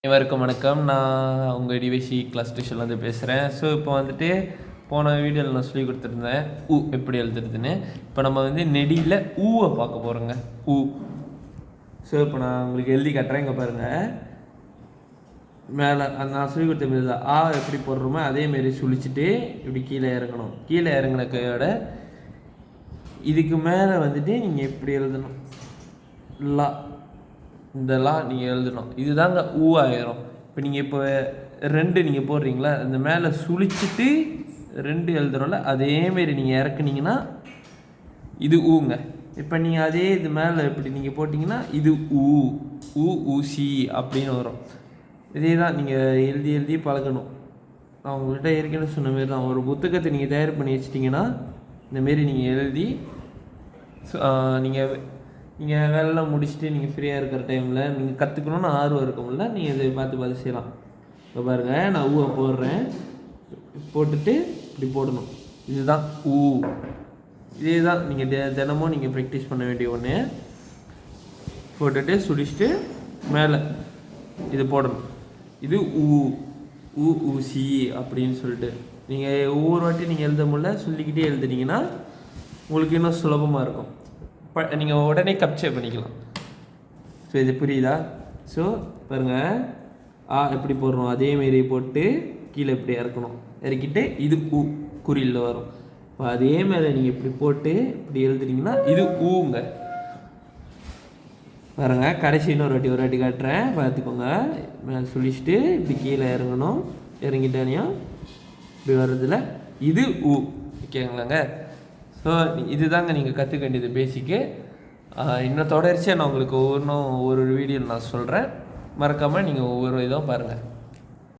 அனைவருக்கும் வணக்கம். நான் உங்கள் டிவைசி கிளாஸ் டியூஷன்லேருந்து பேசுகிறேன். ஸோ இப்போ வந்துட்டு போன வீடியோவில் நான் சொல்லி கொடுத்துருந்தேன் எப்படி எழுதுறதுன்னு. இப்போ நம்ம நெடியில் ஊவை பார்க்க போகிறோங்க. ஸோ இப்போ நான் உங்களுக்கு எழுதி காட்டுறேன். இங்கே பாருங்கள், மேலே நான் சொல்லி கொடுத்த மாரி தான் எப்படி போடுறோமோ அதேமாரி சுழிச்சிட்டு இப்படி கீழே இறங்கணும். கீழே இறங்கின கையோட இதுக்கு மேலே நீங்கள் எப்படி எழுதணும், லா, இந்த லா நீங்கள் எழுதணும். இதுதாங்க ஆயிரும். இப்போ நீங்கள் இப்போ 2 நீங்கள் போடுறீங்களா, இந்த மேலே சுழிச்சிட்டு 2 எழுதுறோம்ல, அதேமாரி நீங்கள் இறக்குனீங்கன்னா இது ஊங்க. இப்போ நீங்கள் அதே இது மேலே இப்படி நீங்கள் போட்டிங்கன்னா இது ஊசி அப்படின்னு வரும். இதே தான் நீங்கள் எழுதி எழுதி பழகணும். நான் உங்கள்கிட்ட ஏற்கனவே சொன்ன மாரி தான், ஒரு புத்தகத்தை நீங்கள் தயார் பண்ணி வச்சிட்டிங்கன்னா இந்தமாரி நீங்கள் எழுதி நீங்கள் வேலை முடிச்சுட்டு நீங்கள் ஃப்ரீயாக இருக்கிற டைமில் நீங்கள் கற்றுக்கணுன்னு ஆர்வம் இருக்கும்ல, நீங்கள் இதை பார்த்து செய்யலாம். இப்போ பாருங்கள், நான் ஊவை போடுறேன், போட்டுட்டு இப்படி போடணும். இதுதான் இதே தான் நீங்கள் தினமும் நீங்கள் ப்ராக்டிஸ் பண்ண வேண்டிய ஒன்று. போட்டுட்டு சுடிச்சுட்டு மேலே இது போடணும். இது ஊசி அப்படின்னு சொல்லிட்டு நீங்கள் ஒவ்வொரு வாட்டி நீங்கள் எழுத முடியல சொல்லிக்கிட்டே எழுதுனீங்கன்னா உங்களுக்கு இன்னும் சுலபமாக இருக்கும். நீங்கள் உடனே கப்சர் பண்ணிக்கலாம். ஸோ இது புரியுதா? ஸோ பாருங்கள், எப்படி போடுறோம் அதேமாரி போட்டு கீழே இப்படி இறக்கணும். இறக்கிட்டு இது குறியில் வரும். இப்போ அதே மேலே நீங்கள் இப்படி போட்டு இப்படி எழுதுனீங்கன்னா இது ஊங்க. பாருங்கள், கடைசி ஒரு வாட்டி காட்டுறேன், பார்த்துக்கோங்க. மேலே சுழிச்சிட்டு இப்படி கீழே இறங்கணும். இறங்கிட்டானியும் இப்படி வர்றதில்ல, இது ஓகேங்களாங்க. ஸோ இதுதாங்க நீங்கள் கற்றுக்க வேண்டியது பேசிக்கு. இன்னும் தொடர்ச்சியாக நான் உங்களுக்கு ஒவ்வொரு வீடியோ நான் சொல்கிறேன். மறக்காமல் நீங்கள் ஒவ்வொரு இதுவும் பாருங்கள்.